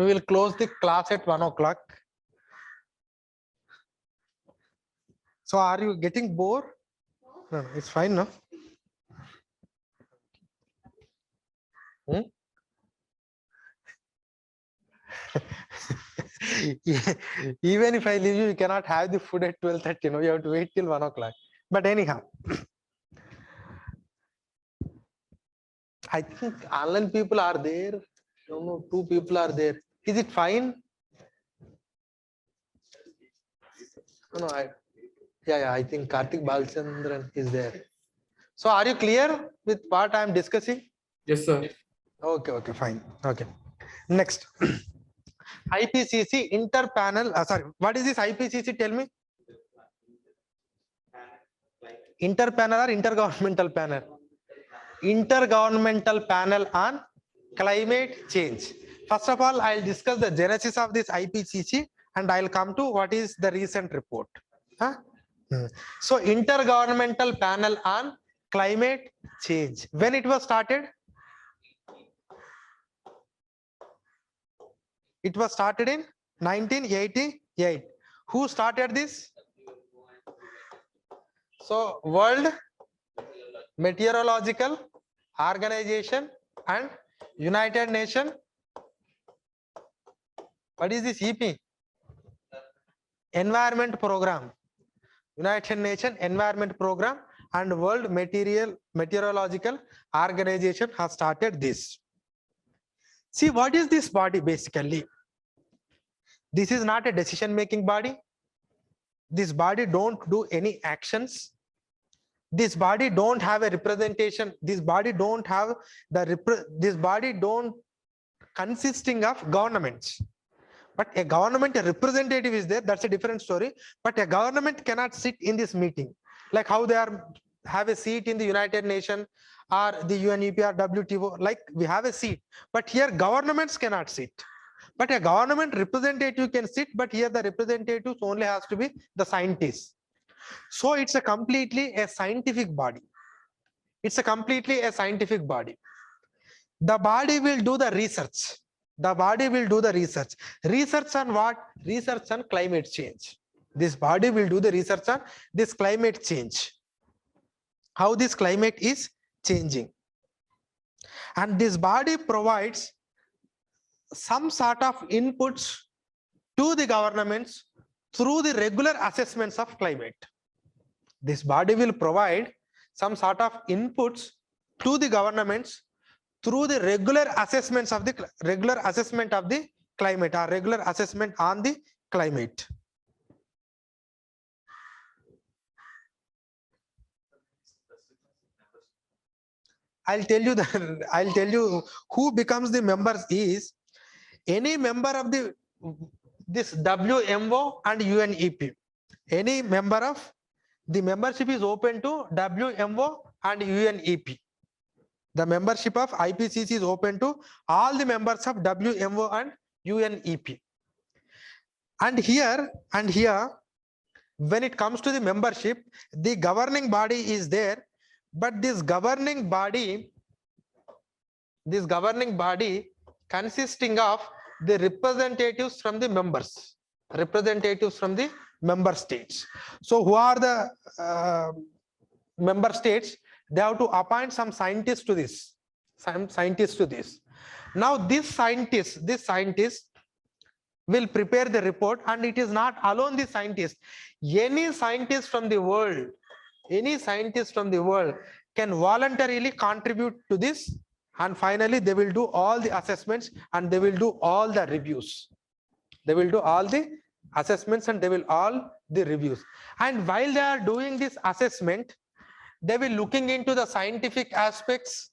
We will close the class at 1 o'clock. So are you getting bored? No, it's fine, no? Even if I leave you, you cannot have the food at 12:30. No, you have to wait till 1 o'clock. But anyhow, I think online people are there. No, no, 2 people are there. Is it fine? No, yeah, I think Karthik Balchandran is there. So are you clear with what I am discussing? Yes, sir. Okay, fine. Okay. Next. IPCC interpanel. Sorry, what is this IPCC? Tell me. Interpanel or intergovernmental panel? Intergovernmental panel on climate change. First of all, I'll discuss the genesis of this IPCC and I'll come to what is the recent report. Huh? So intergovernmental panel on climate change. When it was started? It was started in 1988. Who started this? So World Meteorological Organization and United Nations. What is this EP? Environment Program. United Nations Environment Program and World Meteorological Organization has started this. See, what is this body basically? This is not a decision-making body. This body don't do any actions. This body don't have a representation. This body don't have this body don't consisting of governments. But a government representative is there. That's a different story. But a government cannot sit in this meeting, like how they have a seat in the United Nations or the UNEP or WTO. Like we have a seat, but here governments cannot sit. But a government representative can sit, but here the representatives only has to be the scientists. So it's a completely a scientific body. It's a completely a scientific body. The body will do the research. The body will do the research. Research on what? Research on climate change. This body will do the research on this climate change. How this climate is changing. And this body provides some sort of inputs to the governments through the regular assessments of climate. This body will provide some sort of inputs to the governments through the regular assessment of the climate or regular assessment on the climate. I'll tell you who becomes the members is any member of this WMO and UNEP. Any member of the membership is open to WMO and UNEP. The membership of IPCC is open to all the members of WMO and UNEP. And here, when it comes to the membership, the governing body is there, but this governing body consisting of the representatives from the members, representatives from the member states. So who are the member states? They have to appoint some scientists to this. Now this scientist will prepare the report, and it is not alone the scientist. Any scientist from the world can voluntarily contribute to this, and finally they will do all the assessments and they will do all the reviews. They will do all the assessments and they will all the reviews. And while they are doing this assessment, they will looking into the scientific aspects.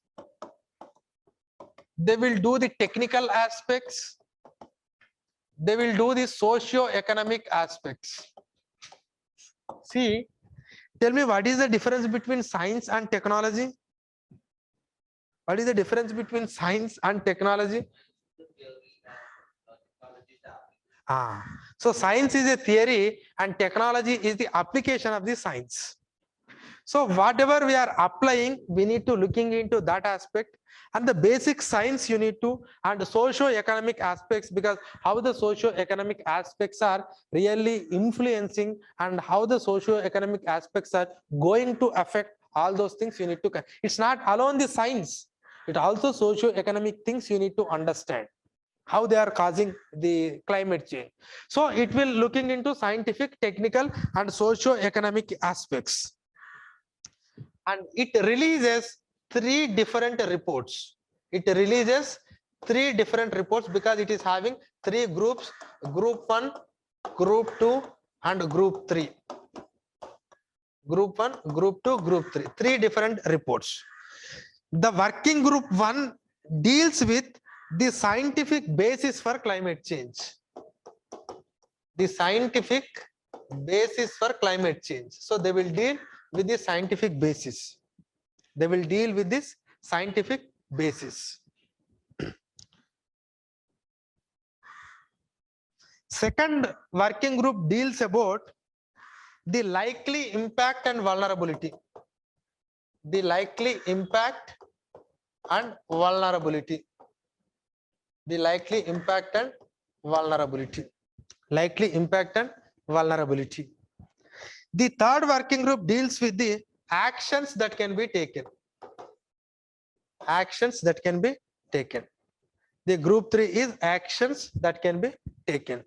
They will do the technical aspects. They will do the socio-economic aspects. See, tell me, what is the difference between science and technology? What is the difference between science and technology? So science is a theory and technology is the application of the science. So whatever we are applying, we need to looking into that aspect, and the basic science you need to, and socio-economic aspects, because how the socio-economic aspects are really influencing and how the socio-economic aspects are going to affect all those things you need to. It's not alone the science, it also socio-economic things you need to understand how they are causing the climate change. So it will looking into scientific, technical, and socio-economic aspects. And it releases three different reports. It releases three different reports because it is having three groups: group 1, group 2, and group 3. Group 1, group 2, group 3. Three different reports. The working group 1 deals with the scientific basis for climate change. The scientific basis for climate change. So they will deal with the scientific basis. They will deal with this scientific basis. Second working group deals about the likely impact and vulnerability. The likely impact and vulnerability. The likely impact and vulnerability. Likely impact and vulnerability. The third working group deals with the actions that can be taken. Actions that can be taken. The group 3 is actions that can be taken.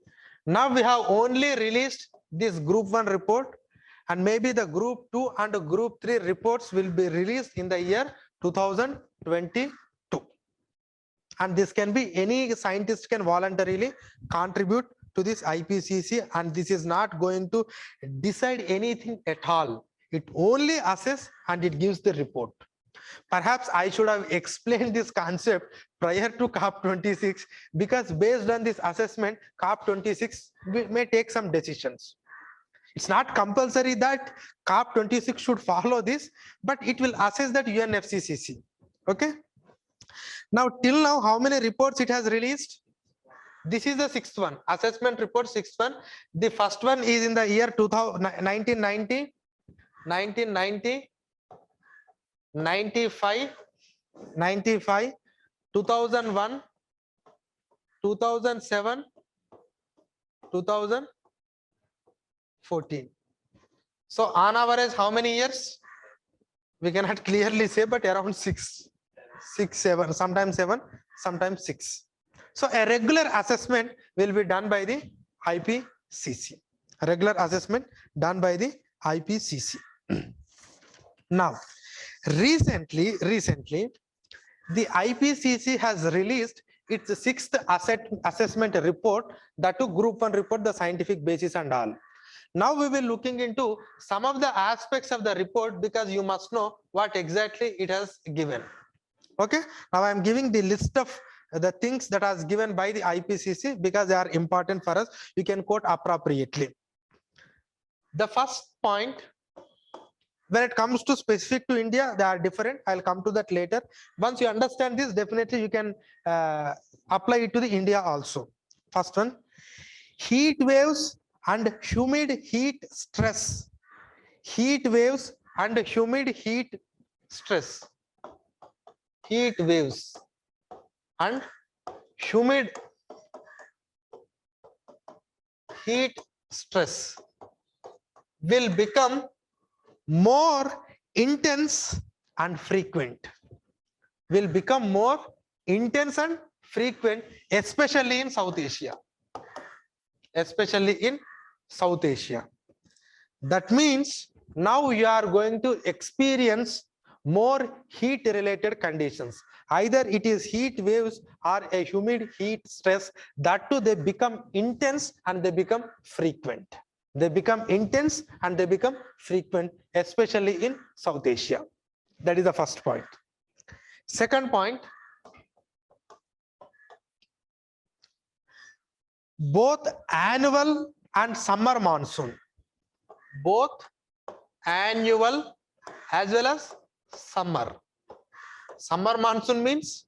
Now we have only released this group 1 report, and maybe the group 2 and group 3 reports will be released in the year 2022. And this can be any scientist can voluntarily contribute to this IPCC, and this is not going to decide anything at all. It only assesses and it gives the report. Perhaps I should have explained this concept prior to COP26, because based on this assessment, COP26 may take some decisions. It's not compulsory that COP26 should follow this, but it will assess that UNFCCC. Okay. Now, till now, how many reports it has released? This is the sixth one, assessment report, sixth one. The first one is in the year 1990, 95, 2001, 2007, 2014. So on average, how many years? We cannot clearly say, but around 6, 7, sometimes 7, sometimes 6. So a regular assessment will be done by the IPCC. A regular assessment done by the IPCC. Now, recently, the IPCC has released its sixth assessment report, that to group 1 report, the scientific basis and all. Now we will be looking into some of the aspects of the report, because you must know what exactly it has given. Okay, now I am giving the list of the things that are given by the IPCC because they are important for us. You can quote appropriately. The first point, when it comes to specific to India, they are different. I'll come to that later. Once you understand this, definitely you can apply it to the India also. First one, heat waves and humid heat stress. Heat waves and humid heat stress. Heat waves and humid heat stress will become more intense and frequent. Will become more intense and frequent, especially in South Asia. Especially in South Asia. That means now you are going to experience more heat related conditions. Either it is heat waves or a humid heat stress, that too they become intense and they become frequent. They become intense and they become frequent, especially in South Asia. That is the first point. Second point, both annual and summer monsoon, both annual as well as summer. Summer monsoon means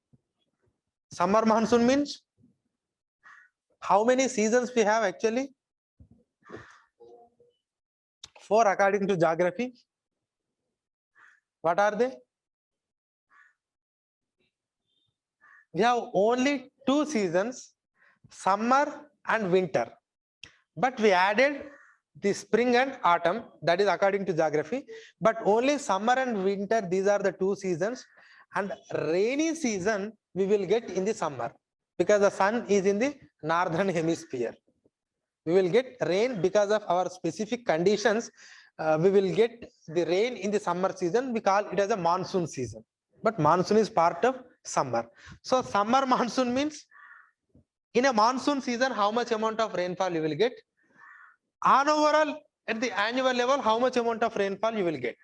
how many seasons we have actually? 4 according to geography. What are they? We have only two seasons, summer and winter. But we added the spring and autumn, that is according to geography. But only summer and winter, these are the two seasons. And rainy season we will get in the summer because the sun is in the northern hemisphere. We will get rain because of our specific conditions. We will get the rain in the summer season. We call it as a monsoon season. But monsoon is part of summer. So summer monsoon means in a monsoon season, how much amount of rainfall you will get? On overall, at the annual level, how much amount of rainfall you will get?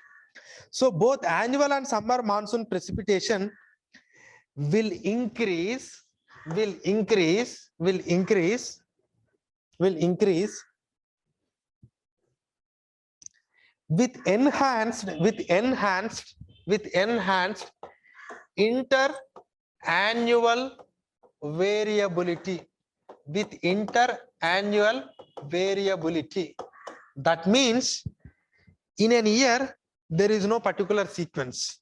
So both annual and summer monsoon precipitation will increase with enhanced interannual variability. That means in an year there is no particular sequence.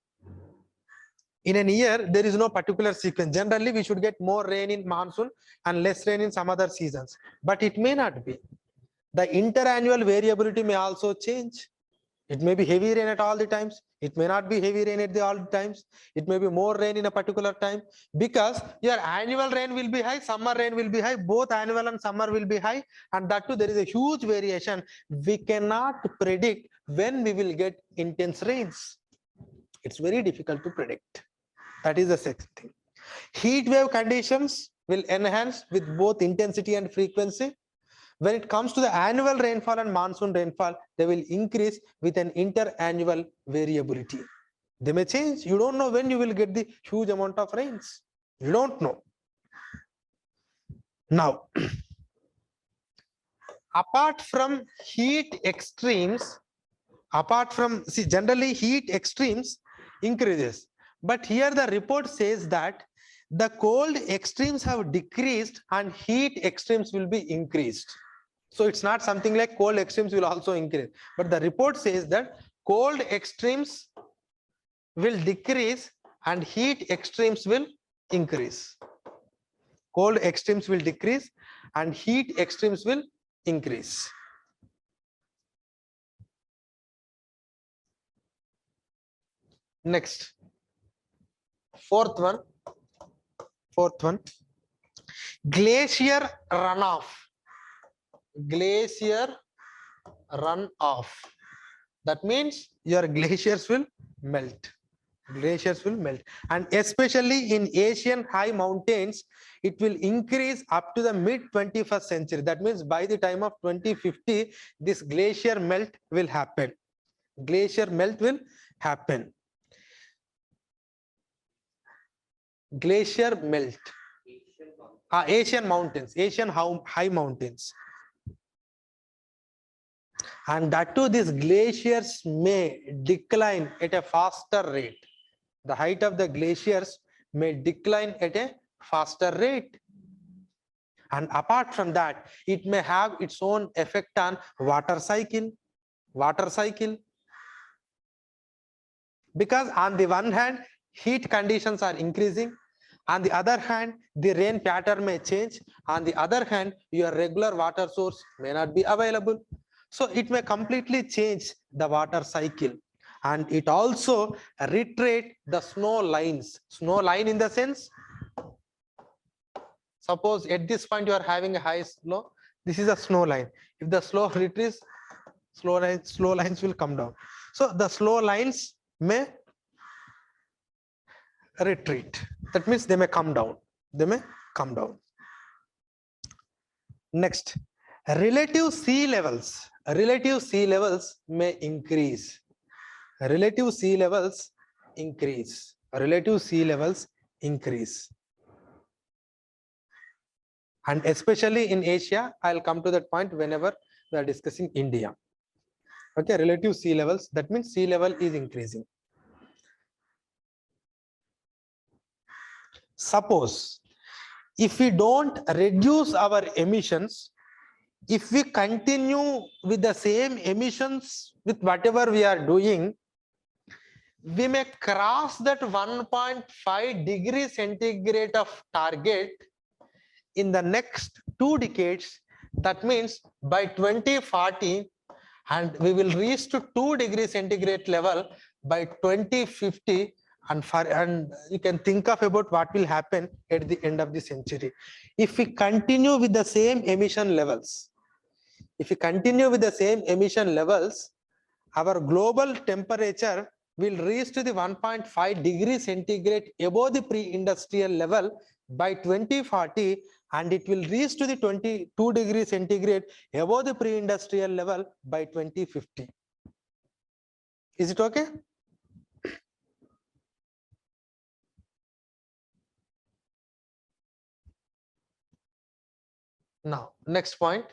Generally we should get more rain in monsoon and less rain in some other seasons, but it may not be. The interannual variability may also change. It may be heavy rain at all the times. It may not be heavy rain at all the times. It may be more rain in a particular time, because your annual rain will be high, summer rain will be high, both annual and summer will be high, and that too there is a huge variation. We cannot predict when we will get intense rains. It's very difficult to predict. That is the second thing. Heat wave conditions will enhance with both intensity and frequency. When it comes to the annual rainfall and monsoon rainfall, they will increase with an interannual variability. They may change. You don't know when you will get the huge amount of rains. You don't know. Now, apart from heat extremes, generally heat extremes increases. But here the report says that the cold extremes have decreased and heat extremes will be increased. So it's not something like cold extremes will also increase, but the report says that cold extremes will decrease and heat extremes will increase. Cold extremes will decrease and heat extremes will increase. Next, fourth one, glacier runoff. That means your glaciers will melt. And especially in Asian high mountains, it will increase up to the mid 21st century. That means by the time of 2050, this glacier melt will happen. Asian high mountains. And that too, these glaciers may decline at a faster rate. The height of the glaciers may decline at a faster rate. And apart from that, it may have its own effect on water cycle. Because on the one hand, heat conditions are increasing. On the other hand, the rain pattern may change. On the other hand, your regular water source may not be available. So it may completely change the water cycle, and it also retreat the snow lines. Snow line in the sense, suppose at this point you are having a high snow. This is a snow line. If the slope retreats, slow lines will come down. So the slow lines may retreat. That means they may come down. Next, relative sea levels may increase. And especially in Asia, I'll come to that point whenever we are discussing India. Okay, relative sea levels, that means sea level is increasing. Suppose if we don't reduce our emissions, if we continue with the same emissions with whatever we are doing, we may cross that 1.5 degree centigrade of target in the next 2 decades. That means by 2040, and we will reach to 2 degree centigrade level by 2050. And you can think of about what will happen at the end of the century. If we continue with the same emission levels, our global temperature will reach to the 1.5 degree centigrade above the pre-industrial level by 2040, and it will reach to the 22 degree centigrade above the pre-industrial level by 2050. Is it okay? Now, next point.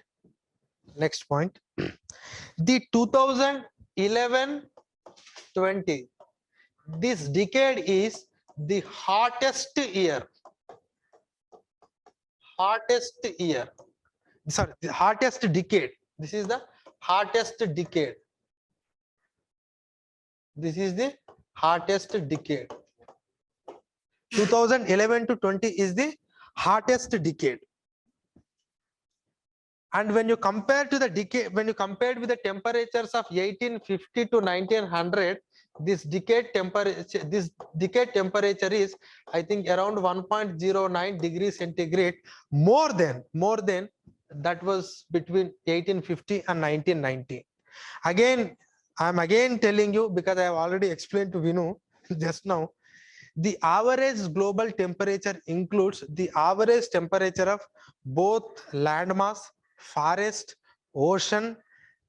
The 2011-20, this decade is the hottest year. Sorry, the hottest decade. This is the hottest decade. This is the hottest decade. 2011 to 20 is the hottest decade. And when you compare to the decade, when you compared with the temperatures of 1850 to 1900, this decade temperature is, I think, around 1.09 degrees centigrade more than that was between 1850 and 1990. Again, I'm again telling you, because I have already explained to Vinu just now, the average global temperature includes the average temperature of both landmass, forest, ocean,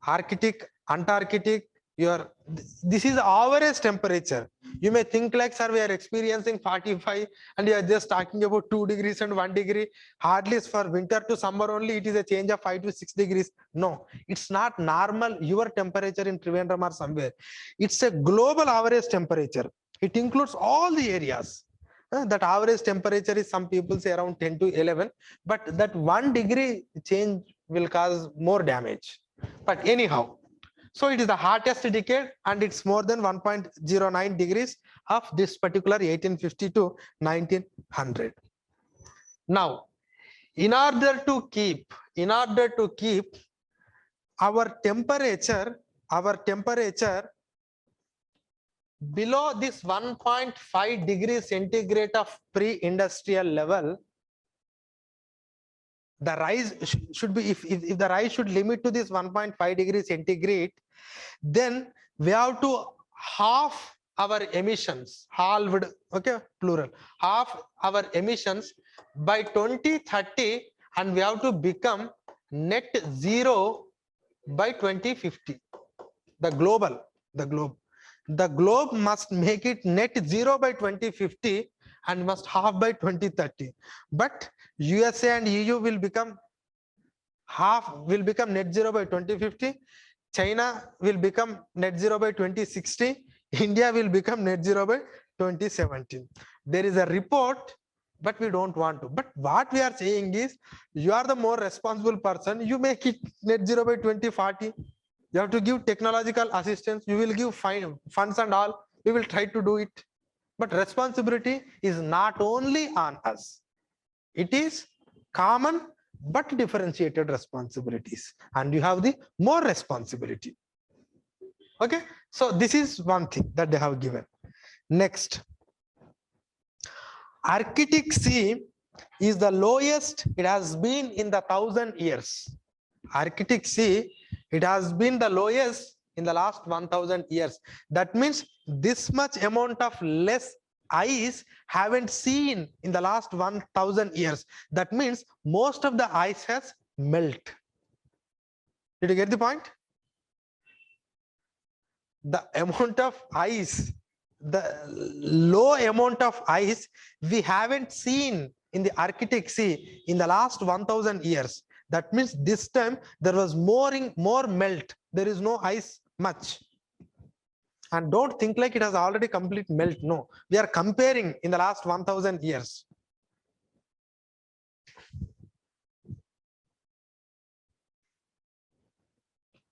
Arctic, Antarctic. This is average temperature. You may think like, sir, we are experiencing 45 and you are just talking about 2 degrees and 1 degree. Hardly for winter to summer only, it is a change of 5 to 6 degrees. No, it's not normal. Your temperature in Trivandrum or somewhere. It's a global average temperature. It includes all the areas. That average temperature is, some people say, around 10 to 11, but that 1 degree change will cause more damage. But anyhow, so it is the hottest decade, and it's more than 1.09 degrees of this particular 1850 to 1900. Now, in order to keep our temperature below this 1.5 degrees centigrade of pre-industrial level, the rise should be, if the rise should limit to this 1.5 degrees centigrade, then we have to half our emissions, halved, okay, plural, half our emissions by 2030, and we have to become net zero by 2050. The globe must make it net zero by 2050 and must half by 2030. But USA and EU will become net zero by 2050. China will become net zero by 2060. India will become net zero by 2017. There is a report, but we don't want to. But what we are saying is, you are the more responsible person. You make it net zero by 2040. You have to give technological assistance. You will give funds and all. We will try to do it. But responsibility is not only on us. It is common but differentiated responsibilities, and you have the more responsibility. Okay, so this is one thing that they have given. Next, Arctic Sea is the lowest it has been in the 1,000 years. Arctic Sea, it has been the lowest in the last 1,000 years. That means this much amount of less ice haven't seen in the last 1,000 years. That means most of the ice has melted. Did you get the point? The amount of ice, the low amount of ice we haven't seen in the Arctic Sea in the last 1,000 years. That means this time there was more melt. There is no ice much. And don't think like it has already complete melt. No, we are comparing in the last 1,000 years.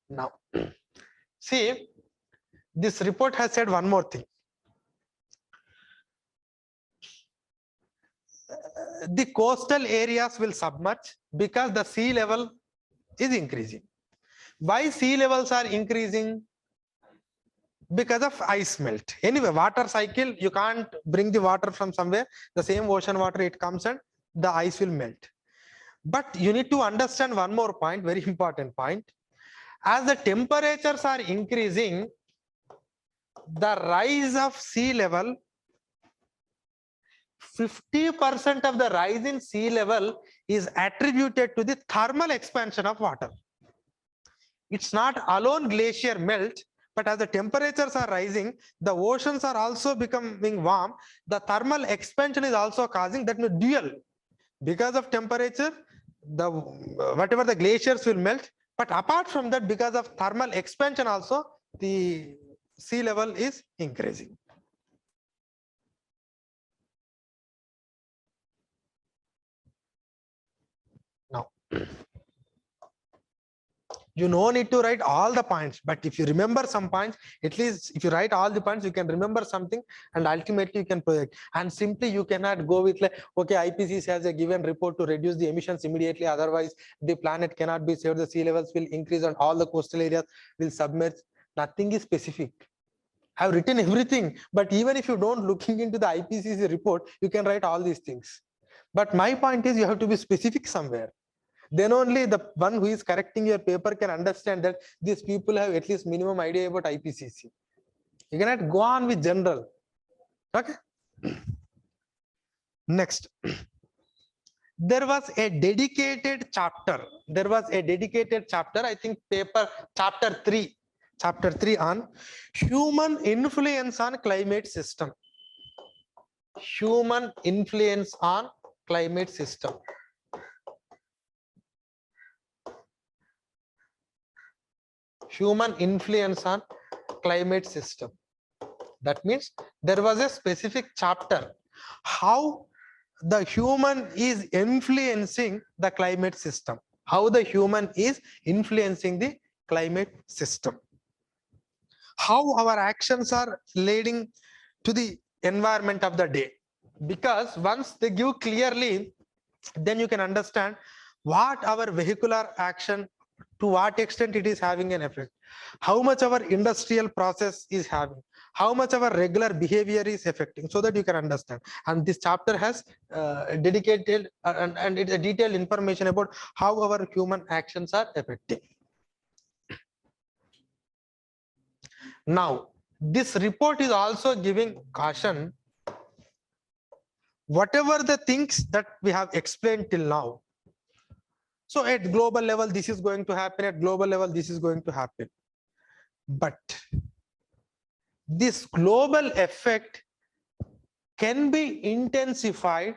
Now, see, this report has said one more thing. the coastal areas will submerge because the sea level is increasing. Why sea levels are increasing? Because of ice melt. Anyway, water cycle, you can't bring the water from somewhere, the same ocean water, it comes and the ice will melt. But you need to understand one more point, very important point. As the temperatures are increasing, the rise of sea level, 50% of the rise in sea level is attributed to the thermal expansion of water. It's not alone glacier melt, but as the temperatures are rising, the oceans are also becoming warm. The thermal expansion is also causing that dual. Because of temperature, the whatever the glaciers will melt. But apart from that, because of thermal expansion also, the sea level is increasing. Now, you no need to write all the points, but if you remember some points, at least if you write all the points, you can remember something and ultimately you can project. And simply you cannot go with like, okay, IPCC has a given report to reduce the emissions immediately, otherwise the planet cannot be saved, the sea levels will increase and all the coastal areas will submerge. Nothing is specific. I have written everything, but even if you don't looking into the IPCC report, you can write all these things. But my point is you have to be specific somewhere. Then only the one who is correcting your paper can understand that these people have at least minimum idea about IPCC. You cannot go on with general. Okay. Next. There was a dedicated chapter. There was a dedicated chapter, I think paper chapter 3 on human influence on climate system. Human influence on climate system. Human influence on climate system. That means there was a specific chapter how the human is influencing the climate system. How the human is influencing the climate system. How our actions are leading to the environment of the day. Because once they give clearly, then you can understand what our vehicular action, to what extent it is having an effect, how much our industrial process is having, how much our regular behavior is affecting, so that you can understand. And this chapter has dedicated and it's a detailed information about how our human actions are affecting. Now, this report is also giving caution. Whatever the things that we have explained till now, so at global level, this is going to happen, at global level, this is going to happen. But this global effect can be intensified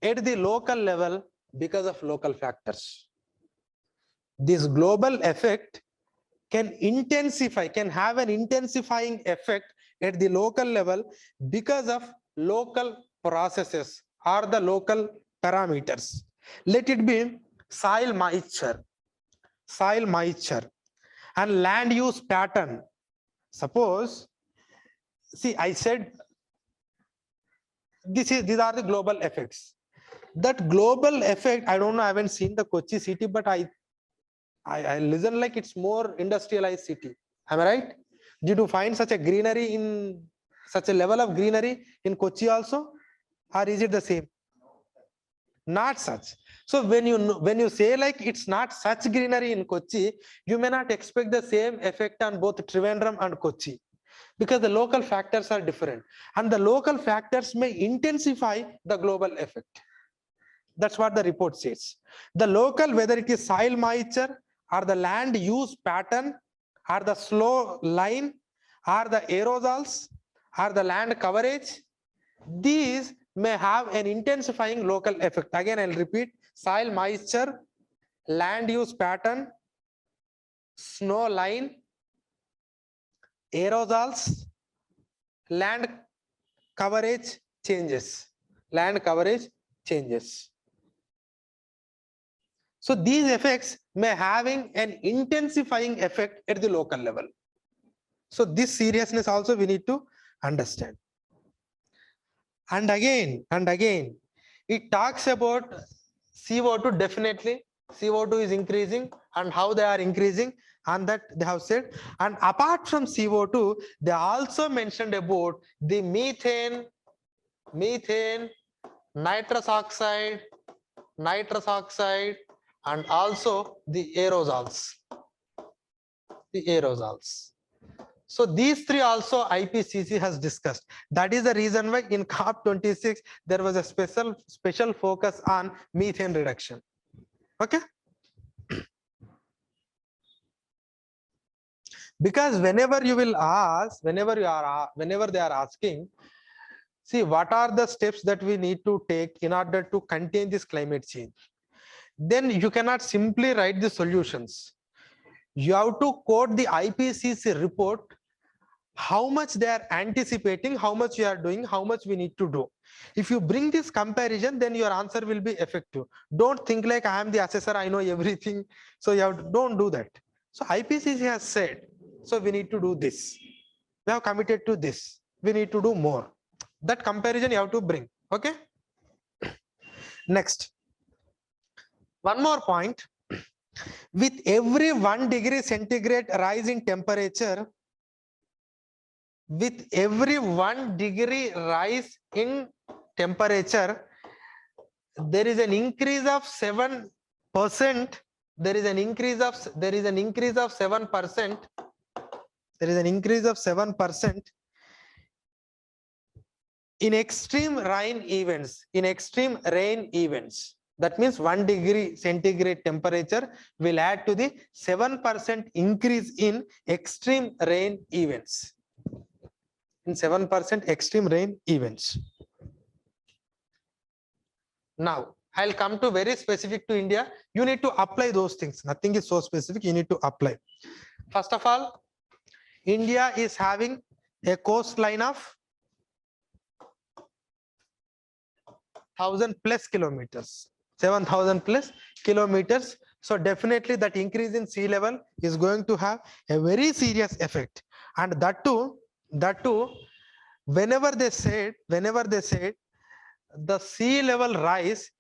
at the local level because of local factors. This global effect can intensify, can have an intensifying effect at the local level because of local processes or the local parameters. Let it be soil moisture and land use pattern. Suppose, see, I said these are the global effects. That global effect, I don't know, I haven't seen the Kochi city, but I listen like it's more industrialized city. Am I right? Did you find such a greenery in such a level of greenery in Kochi also, or is it the same? Not such. So when you say like it's not such greenery in Kochi, you may not expect the same effect on both Trivandrum and Kochi, because the local factors are different, and the local factors may intensify the global effect. That's what the report says. The local, whether it is soil moisture or the land use pattern or the slow line or the aerosols or the land coverage, these may have an intensifying local effect. Again, I'll repeat: soil moisture, land use pattern, snow line, aerosols, land coverage changes. Land coverage changes. So these effects may having an intensifying effect at the local level. So this seriousness also we need to understand. And again, It talks about CO2. Definitely CO2 is increasing and how they are increasing, and that they have said. And apart from CO2, they also mentioned about the methane, nitrous oxide, and also the aerosols. So these three also IPCC has discussed. That is the reason why in COP26 there was a special focus on methane reduction. Okay. Because whenever they are asking, see, what are the steps that we need to take in order to contain this climate change? Then you cannot simply write the solutions. You have to quote the IPCC report, how much they are anticipating, how much you are doing, how much we need to do. If you bring this comparison, then your answer will be effective. Don't think like I am the assessor, I know everything. So don't do that. So IPCC has said, so we need to do this. We have committed to this. We need to do more. That comparison you have to bring. Okay. Next. One more point. With every 1 degree centigrade rise in temperature, there is an increase of 7%. There is an increase of 7%. There is an increase of 7% in extreme rain events. That means 1 degree centigrade temperature will add to the 7% increase in extreme rain events. Now, I'll come to very specific to India. You need to apply those things. Nothing is so specific. You need to apply. First of all, India is having a coastline of 1,000+ kilometers, 7,000+ kilometers. So definitely that increase in sea level is going to have a very serious effect. And that too, whenever they said the sea level rise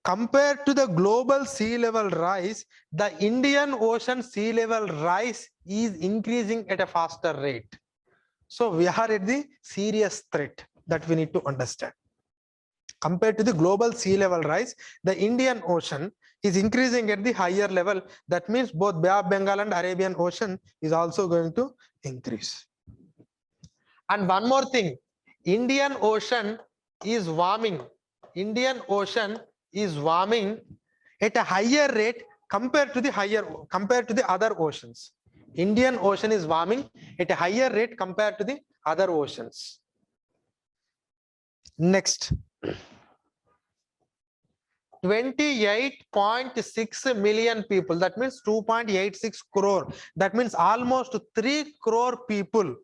compared to the global sea level rise, the Indian Ocean sea level rise is increasing at a faster rate. So we are at the serious threat that we need to understand. Compared to the global sea level rise, the Indian Ocean is increasing at the higher level. That means both Bay of Bengal and Arabian Ocean is also going to increase. And one more thing, Indian Ocean is warming. At a higher rate compared to the other oceans. Indian Ocean is warming at a higher rate compared to the other oceans. Next. 28.6 million people, that means 2.86 crore. That means almost 3 crore people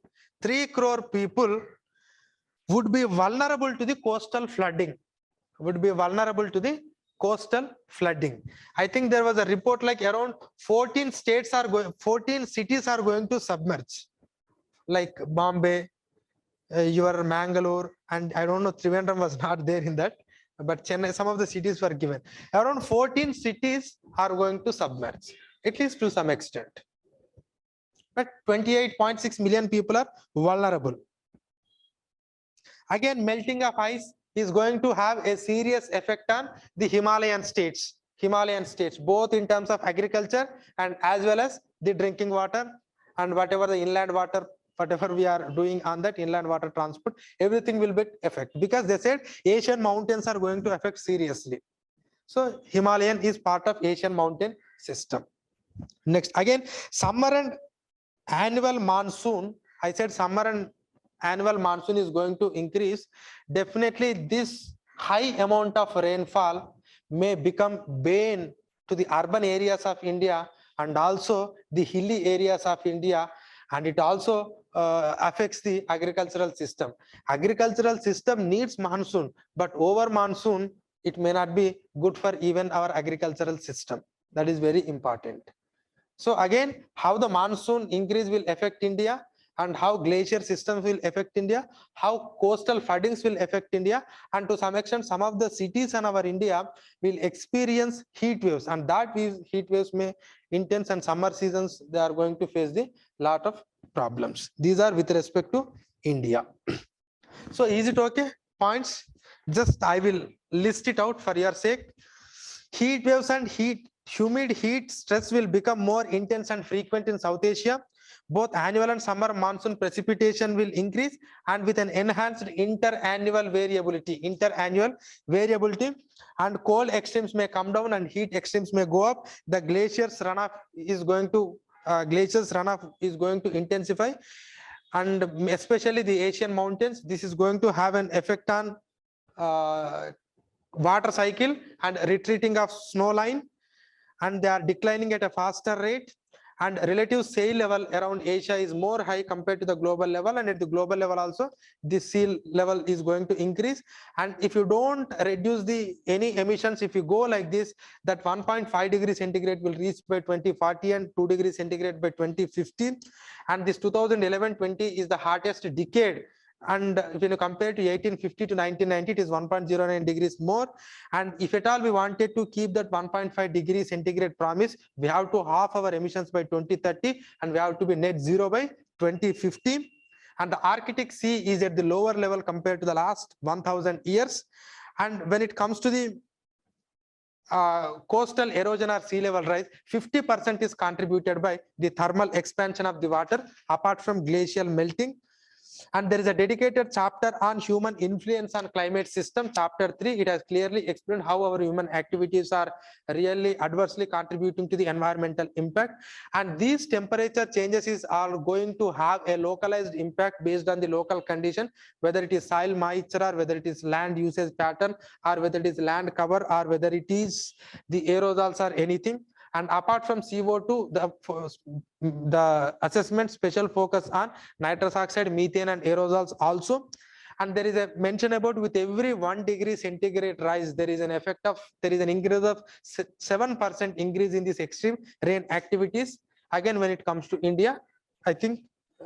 would be vulnerable to the coastal flooding. I think there was a report like around 14 cities are going to submerge, like Bombay, your Mangalore, and I don't know, Trivandrum was not there in that, but Chennai, some of the cities were given. Around 14 cities are going to submerge, at least to some extent. But 28.6 million people are vulnerable. Again, melting of ice is going to have a serious effect on the Himalayan states, both in terms of agriculture and as well as the drinking water and whatever the inland water, whatever we are doing on that inland water transport, everything will be affected, because they said Asian mountains are going to affect seriously. So Himalayan is part of Asian mountain system. Next, again, summer and annual monsoon. I said summer and annual monsoon is going to increase. Definitely this high amount of rainfall may become bane to the urban areas of India and also the hilly areas of India, and it also affects the agricultural system. Agricultural system needs monsoon, but over monsoon it may not be good for even our agricultural system. That is very important. So again, how the monsoon increase will affect India, and how glacier systems will affect India, how coastal floodings will affect India, and to some extent, some of the cities in our India will experience heat waves, and that heat waves may intense, and summer seasons they are going to face the lot of problems. These are with respect to India. So is it okay? Points? Just I will list it out for your sake. Heat waves and humid heat stress will become more intense and frequent in South Asia. Both annual and summer monsoon precipitation will increase, and with an enhanced interannual variability, and cold extremes may come down and heat extremes may go up. The glaciers runoff is going to intensify, and especially the Asian mountains. This is going to have an effect on water cycle and retreating of snow line, and they are declining at a faster rate, and relative sea level around Asia is more high compared to the global level, and at the global level also the sea level is going to increase. And if you don't reduce any emissions, if you go like this, that 1.5 degrees centigrade will reach by 2040 and 2 degrees centigrade by 2050, and this 2011-20 is the hottest decade. And when you compare to 1850 to 1990, it is 1.09 degrees more. And if at all we wanted to keep that 1.5 degrees centigrade promise, we have to halve our emissions by 2030, and we have to be net zero by 2050. And the Arctic Sea is at the lower level compared to the last 1000 years. And when it comes to the coastal erosion or sea level rise, 50% is contributed by the thermal expansion of the water apart from glacial melting. And there is a dedicated chapter on human influence on climate system, chapter 3. It has clearly explained how our human activities are really adversely contributing to the environmental impact, and these temperature changes are going to have a localized impact based on the local condition, whether it is soil moisture, or whether it is land usage pattern, or whether it is land cover, or whether it is the aerosols or anything. And apart from CO2, the assessment special focus on nitrous oxide, methane, and aerosols also. And there is a mention about with every 1 degree centigrade rise, there is an increase of 7% increase in this extreme rain activities. Again, when it comes to India, I think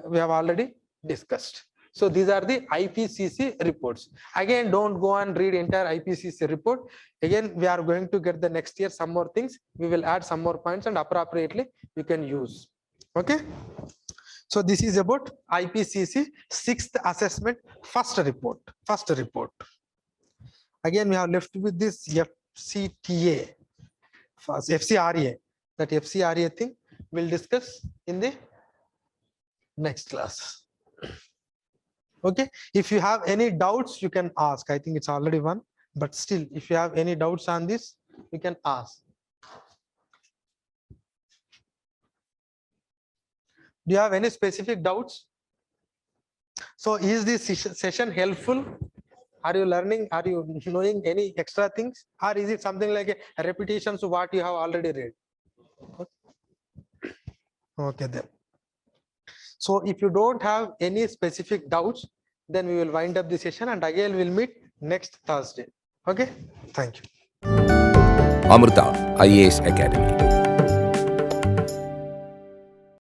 we have already discussed. So these are the IPCC reports. Again, don't go and read entire IPCC report. Again, we are going to get the next year some more things. We will add some more points, and appropriately you can use. Okay. So this is about IPCC 6th assessment first report. Again, we have left with this FCTA, FCRA. That FCRA thing we'll discuss in the next class. Okay, if you have any doubts, you can ask. I think it's already one, but still, if you have any doubts on this, you can ask. Do you have any specific doubts? So is this session helpful? Are you learning? Are you knowing any extra things? Or is it something like a repetition to what you have already read? Okay, then. So if you don't have any specific doubts, then we will wind up the session, and again we'll meet next Thursday. Okay, thank you. Amrita IAS Academy.